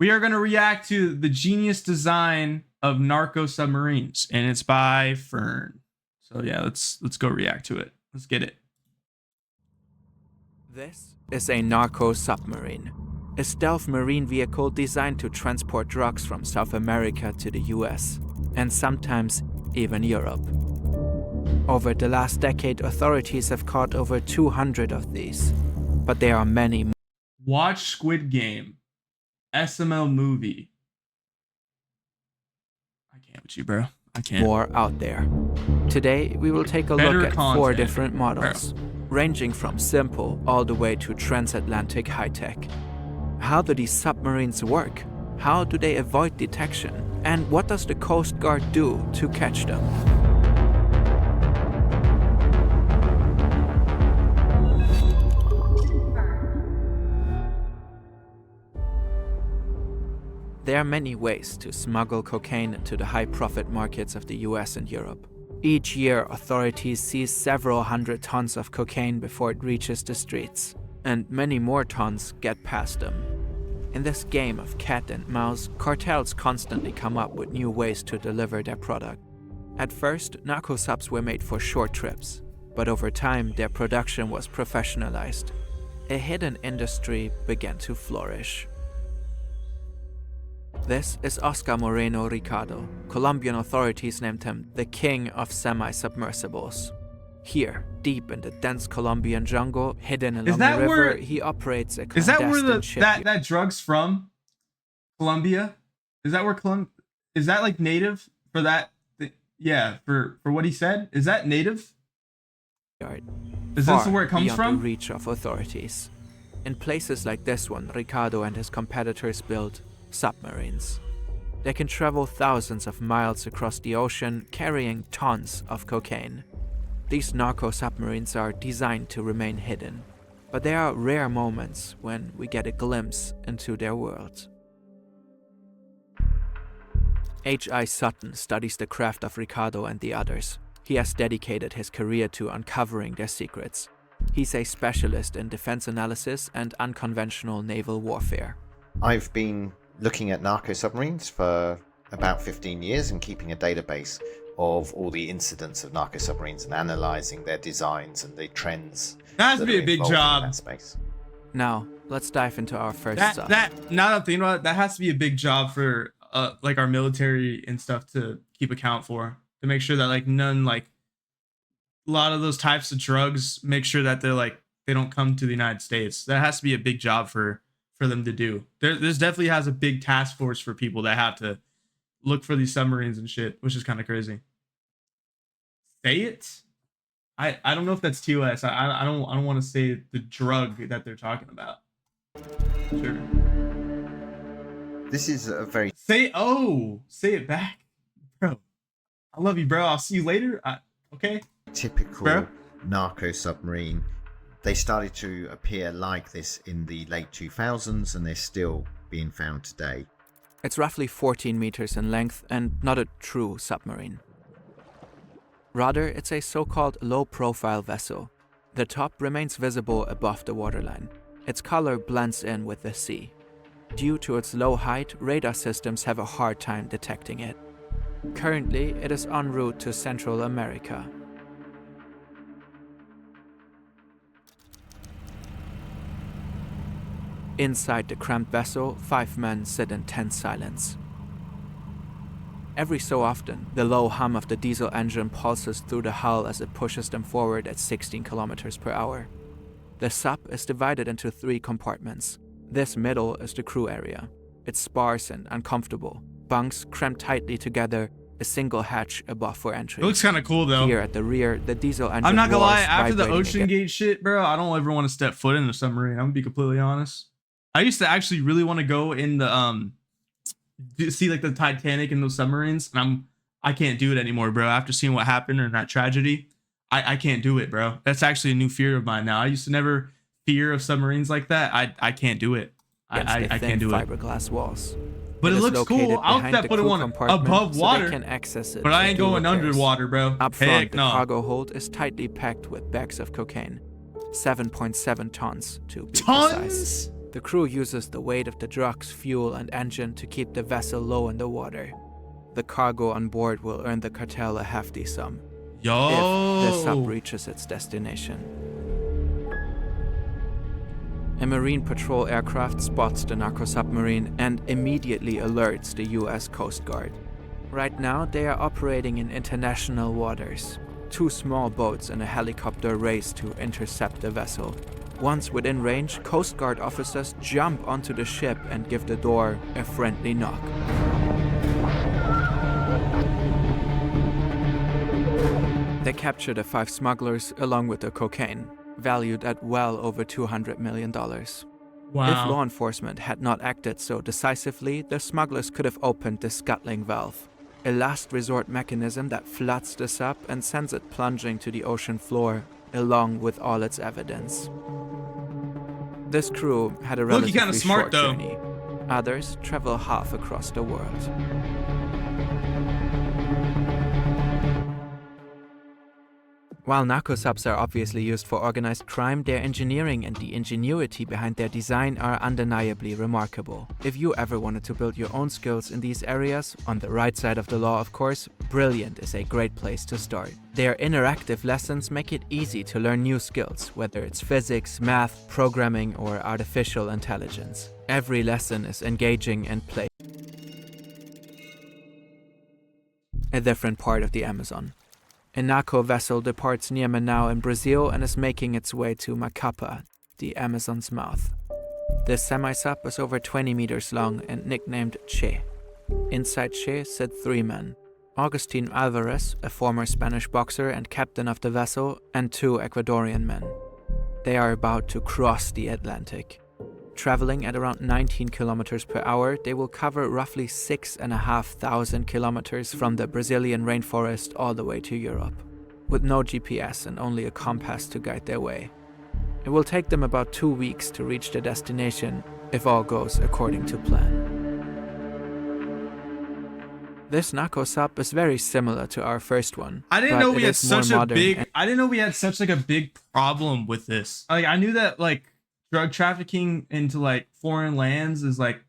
We are going to react to the genius design of Narco Submarines, and it's by Fern. So yeah, let's go react to it. Let's get it. This is a Narco Submarine, a stealth marine vehicle designed to transport drugs from South America to the US, and sometimes even Europe. Over the last decade, authorities have caught over 200 of these, but there are many more. Watch Squid Game. SML movie. I can't with you, bro. I can't. More out there. Today, we will take a look at 4 different models, ranging from simple all the way to transatlantic high-tech. How do these submarines work? How do they avoid detection? And what does the Coast Guard do to catch them? There are many ways to smuggle cocaine into the high-profit markets of the US and Europe. Each year, authorities seize several hundred tons of cocaine before it reaches the streets, and many more tons get past them. In this game of cat and mouse, cartels constantly come up with new ways to deliver their product. At first, narco subs were made for short trips, but over time their production was professionalized. A hidden industry began to flourish. This is Oscar Moreno Ricardo. Colombian authorities named him the king of semi-submersibles. Here, deep in the dense Colombian jungle, hidden along the river, he operates a clandestine ship. Is that where that drug's from? Colombia? Is that where is that like native for that? Yeah, for what he said? Is that native? Is this where it comes from? The reach of authorities. In places like this one, Ricardo and his competitors build submarines. They can travel thousands of miles across the ocean carrying tons of cocaine. These narco submarines are designed to remain hidden, but there are rare moments when we get a glimpse into their world. H.I. Sutton studies the craft of Ricardo and the others. He has dedicated his career to uncovering their secrets. He's a specialist in defense analysis and unconventional naval warfare. I've been looking at narco submarines for about 15 years and keeping a database of all the incidents of narco submarines and analyzing their designs and the trends. That has to be a big job. In that space. Now, let's dive into our first sub. Now that I'm thinking about it, that has to be a big job for like our military and stuff to keep account for, to make sure that like a lot of those types of drugs, make sure that they don't come to the United States. That has to be a big job for them to do. This definitely has a big task force for people that have to look for these submarines and shit, which is kind of crazy. Say it. I don't know if that's TOS. I don't want to say the drug that they're talking about. Sure. This is a very say it back, bro. I love you, bro. I'll see you later. Okay. Typical narco submarine. They started to appear like this in the late 2000s, and they're still being found today. It's roughly 14 meters in length and not a true submarine. Rather, it's a so-called low-profile vessel. The top remains visible above the waterline. Its color blends in with the sea. Due to its low height, radar systems have a hard time detecting it. Currently, it is en route to Central America. Inside the cramped vessel, 5 men sit in tense silence. Every so often, the low hum of the diesel engine pulses through the hull as it pushes them forward at 16 kilometers per hour. The sub is divided into 3 compartments. This middle is the crew area. It's sparse and uncomfortable. Bunks cramped tightly together, a single hatch above for entry. It looks kind of cool though. Here at the rear, the diesel engine. I'm not gonna lie, after the Ocean Gate shit, bro, I don't ever want to step foot in a submarine. I'm gonna be completely honest. I used to actually really want to go in the see like the Titanic and those submarines, and I can't do it anymore, bro. After seeing what happened in that tragedy, I can't do it, bro. That's actually a new fear of mine now. I used to never fear of submarines like that. I can't do it. I can't do it. Fiberglass walls. But it looks cool. I'll step foot in one above water, so they can access it, but I ain't going underwater, bro. Up front, the cargo hold is tightly packed with bags of cocaine. 7.7 tons to be precise. The crew uses the weight of the drugs, fuel, and engine to keep the vessel low in the water. The cargo on board will earn the cartel a hefty sum if the sub reaches its destination. A Marine patrol aircraft spots the narco submarine and immediately alerts the US Coast Guard. Right now, they are operating in international waters. 2 small boats and a helicopter race to intercept the vessel. Once within range, Coast Guard officers jump onto the ship and give the door a friendly knock. They capture the 5 smugglers along with the cocaine, valued at well over $200 million. Wow. If law enforcement had not acted so decisively, the smugglers could have opened the scuttling valve, a last resort mechanism that floods the sub and sends it plunging to the ocean floor, along with all its evidence. This crew had a relatively short journey. Others travel half across the world. While narco subs are obviously used for organized crime, their engineering and the ingenuity behind their design are undeniably remarkable. If you ever wanted to build your own skills in these areas, on the right side of the law of course, Brilliant is a great place to start. Their interactive lessons make it easy to learn new skills, whether it's physics, math, programming, or artificial intelligence. Every lesson is engaging and play a different part of the Amazon. A narco vessel departs near Manaus in Brazil and is making its way to Macapa, the Amazon's mouth. This semi-sub is over 20 meters long and nicknamed Che. Inside Che sit 3 men: Agustin Alvarez, a former Spanish boxer and captain of the vessel, and 2 Ecuadorian men. They are about to cross the Atlantic. Traveling at around 19 kilometers per hour, they will cover roughly 6,500 kilometers from the Brazilian rainforest all the way to Europe, with no GPS and only a compass to guide their way. It will take them about 2 weeks to reach their destination, if all goes according to plan. This narco sub is very similar to our first one. I didn't know we had such a big problem with this. Like, I knew that like drug trafficking into like foreign lands is like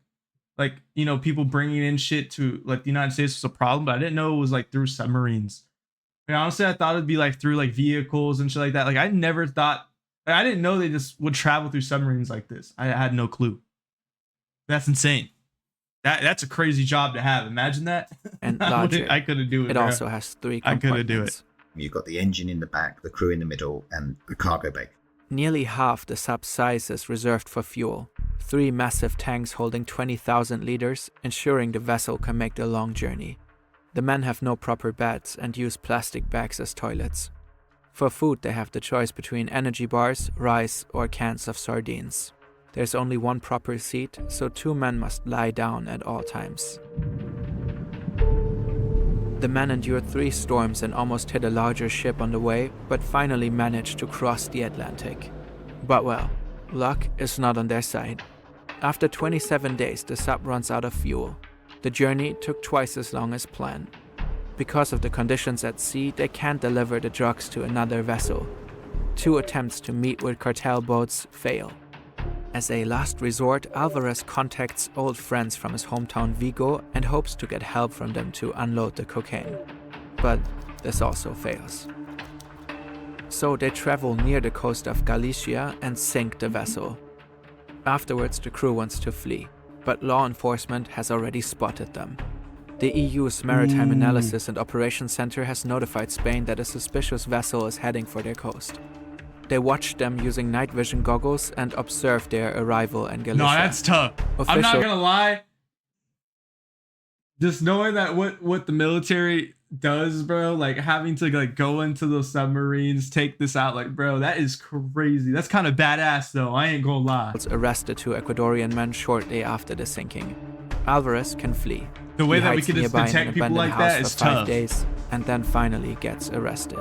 you know, people bringing in shit to like the United States was a problem, but I didn't know it was like through submarines. I mean, honestly, I thought it'd be like through like vehicles and shit like that. Like, I never thought, like, I didn't know they just would travel through submarines like this. I had no clue. That's insane. That's a crazy job to have. Imagine that. And larger. I couldn't do it. It also has 3 compartments. I couldn't do it. You've got the engine in the back, the crew in the middle, and the cargo bay. Nearly half the sub's size is reserved for fuel. 3 massive tanks holding 20,000 liters, ensuring the vessel can make the long journey. The men have no proper beds and use plastic bags as toilets. For food, they have the choice between energy bars, rice, or cans of sardines. There's only 1 proper seat, so 2 men must lie down at all times. The men endured 3 storms and almost hit a larger ship on the way, but finally managed to cross the Atlantic. But well, luck is not on their side. After 27 days, the sub runs out of fuel. The journey took twice as long as planned. Because of the conditions at sea, they can't deliver the drugs to another vessel. 2 attempts to meet with cartel boats fail. As a last resort, Alvarez contacts old friends from his hometown Vigo and hopes to get help from them to unload the cocaine. But this also fails. So they travel near the coast of Galicia and sink the vessel. Afterwards, the crew wants to flee, but law enforcement has already spotted them. The EU's Maritime Analysis and Operations Center has notified Spain that a suspicious vessel is heading for their coast. They watched them using night vision goggles and observed their arrival in Galicia. No, that's tough. I'm not gonna lie. Just knowing that what the military does, bro, like having to like go into those submarines, take this out, like, bro, that is crazy. That's kind of badass, though. I ain't gonna lie. Arrested 2 Ecuadorian men shortly after the sinking. Alvarez can flee. The way that we can just detect people like that is tough. 5 days, and then finally gets arrested.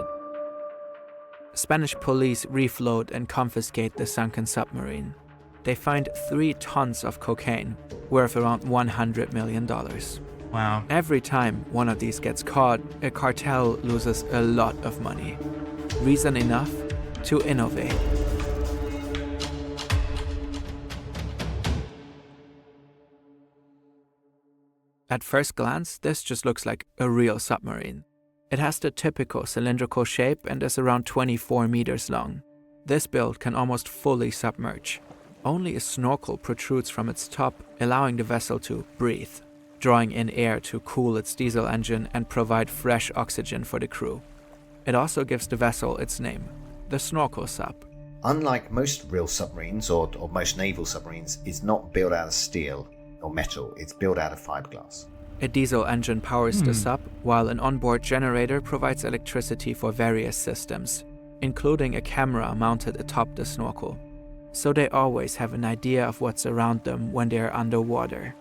Spanish police refloat and confiscate the sunken submarine. They find 3 tons of cocaine, worth around $100 million. Wow. Every time one of these gets caught, a cartel loses a lot of money. Reason enough to innovate. At first glance, this just looks like a real submarine. It has the typical cylindrical shape and is around 24 meters long. This build can almost fully submerge. Only a snorkel protrudes from its top, allowing the vessel to breathe, drawing in air to cool its diesel engine and provide fresh oxygen for the crew. It also gives the vessel its name, the Snorkel Sub. Unlike most real submarines or most naval submarines, it's not built out of steel or metal, it's built out of fiberglass. A diesel engine powers the sub, while an onboard generator provides electricity for various systems, including a camera mounted atop the snorkel. So they always have an idea of what's around them when they are underwater.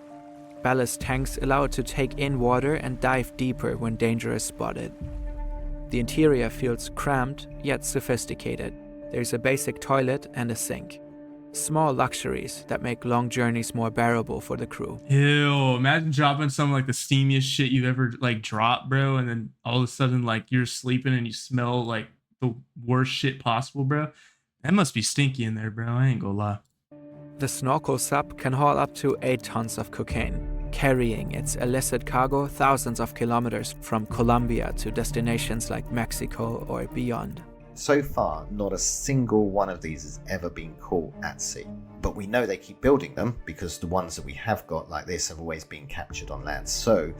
Ballast tanks allow it to take in water and dive deeper when danger is spotted. The interior feels cramped yet sophisticated. There's a basic toilet and a sink. Small luxuries that make long journeys more bearable for the crew. Ew, imagine dropping some like the steamiest shit you've ever like dropped, bro, and then all of a sudden like you're sleeping and you smell like the worst shit possible, bro. That must be stinky in there, bro. I ain't gonna lie. The Snorkel Sub can haul up to 8 tons of cocaine, carrying its illicit cargo thousands of kilometers from Colombia to destinations like Mexico or beyond. So far, not a single one of these has ever been caught at sea. But we know they keep building them because the ones that we have got like this have always been captured on land. So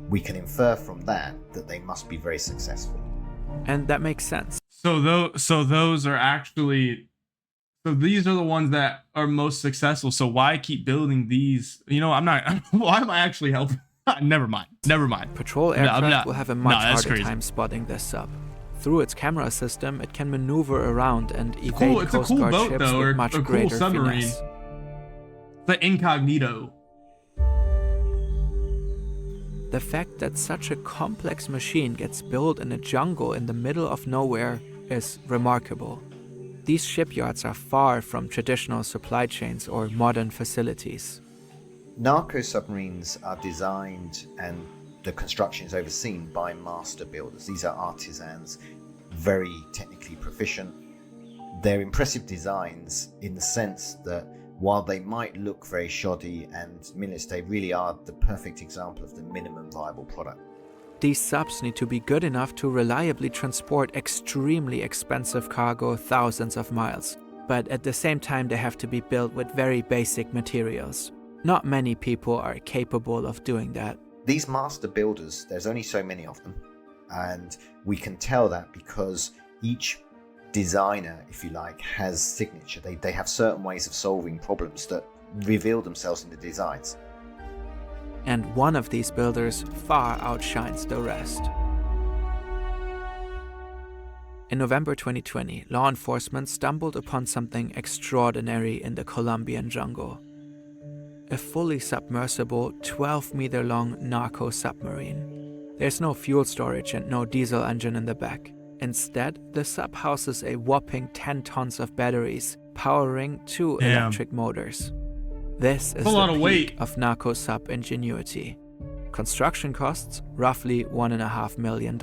we can infer from that they must be very successful. And that makes sense. So those are actually, so these are the ones that are most successful. So why keep building these? You know, I'm not. Why am I actually helping? Never mind. Patrol aircraft will have a much harder crazy. time spotting this sub. Through its camera system, it can maneuver around and evade It's a Coast cool Guard boat, ships though, with or much a cool greater submarine. finesse. The incognito. The fact that such a complex machine gets built in a jungle in the middle of nowhere is remarkable. These shipyards are far from traditional supply chains or modern facilities. Narco submarines are designed and the construction is overseen by master builders. These are artisans, very technically proficient. They're impressive designs in the sense that while they might look very shoddy and minimalist, they really are the perfect example of the minimum viable product. These subs need to be good enough to reliably transport extremely expensive cargo thousands of miles, but at the same time they have to be built with very basic materials. Not many people are capable of doing that. These master builders, there's only so many of them, and we can tell that because each designer, if you like, has signature. They have certain ways of solving problems that reveal themselves in the designs. And one of these builders far outshines the rest. In November 2020, law enforcement stumbled upon something extraordinary in the Colombian jungle. A fully submersible, 12-meter-long Narco Submarine. There's no fuel storage and no diesel engine in the back. Instead, the sub houses a whopping 10 tons of batteries, powering 2 electric motors. This is the peak of Narco Sub ingenuity. Construction costs roughly $1.5 million.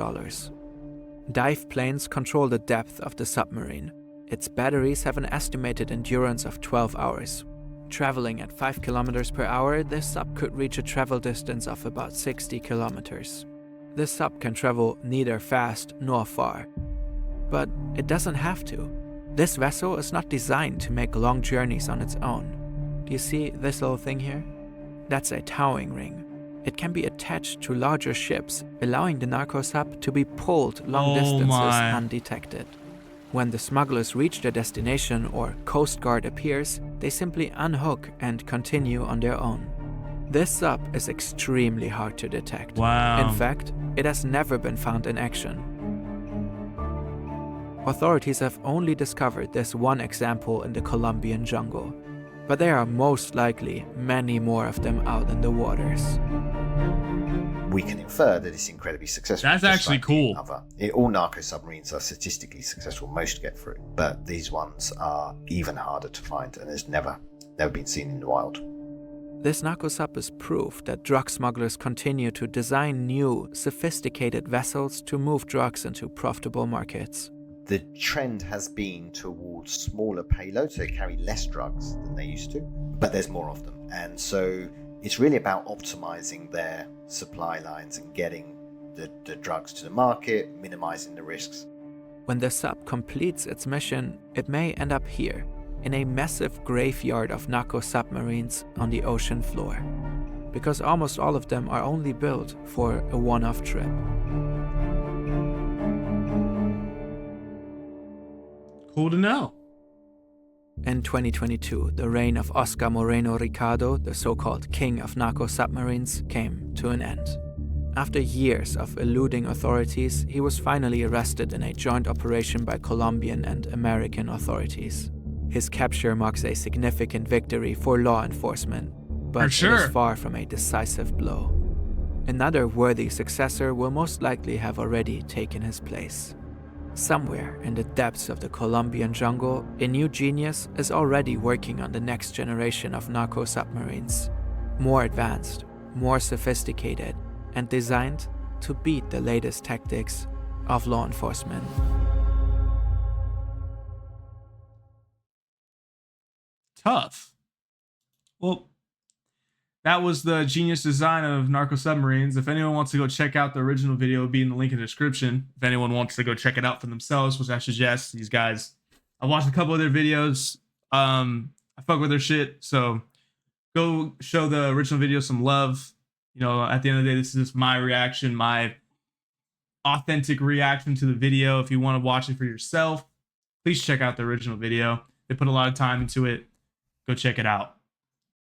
Dive planes control the depth of the submarine. Its batteries have an estimated endurance of 12 hours. Traveling at 5 kilometers per hour, this sub could reach a travel distance of about 60 kilometers. This sub can travel neither fast nor far. But it doesn't have to. This vessel is not designed to make long journeys on its own. Do you see this little thing here? That's a towing ring. It can be attached to larger ships, allowing the Narco Sub to be pulled long distances undetected. When the smugglers reach their destination or Coast Guard appears, they simply unhook and continue on their own. This sub is extremely hard to detect. Wow. In fact, it has never been found in action. Authorities have only discovered this one example in the Colombian jungle, but there are most likely many more of them out in the waters. We can infer that it's incredibly successful. That's actually cool. All narco submarines are statistically successful. Most get through, but these ones are even harder to find, and has never been seen in the wild. This Narco Sub is proof that drug smugglers continue to design new, sophisticated vessels to move drugs into profitable markets. The trend has been towards smaller payloads, so they carry less drugs than they used to, but there's more of them. And so It's really about optimizing their supply lines and getting the drugs to the market, minimizing the risks. When the sub completes its mission, it may end up here, in a massive graveyard of narco submarines on the ocean floor, because almost all of them are only built for a one-off trip. Cool to know. In 2022, the reign of Oscar Moreno Ricardo, the so-called king of narco submarines, came to an end. After years of eluding authorities, he was finally arrested in a joint operation by Colombian and American authorities. His capture marks a significant victory for law enforcement, but it is far from a decisive blow. Another worthy successor will most likely have already taken his place. Somewhere in the depths of the Colombian jungle, a new genius is already working on the next generation of narco submarines. More advanced, more sophisticated, and designed to beat the latest tactics of law enforcement. Tough. Well, that was the genius design of Narco Submarines. If anyone wants to go check out the original video, it'll be in the link in the description. If anyone wants to go check it out for themselves, which I suggest, these guys, I watched a couple of their videos. I fuck with their shit, so go show the original video some love. You know, at the end of the day, this is just my reaction, my authentic reaction to the video. If you want to watch it for yourself, please check out the original video. They put a lot of time into it. Go check it out.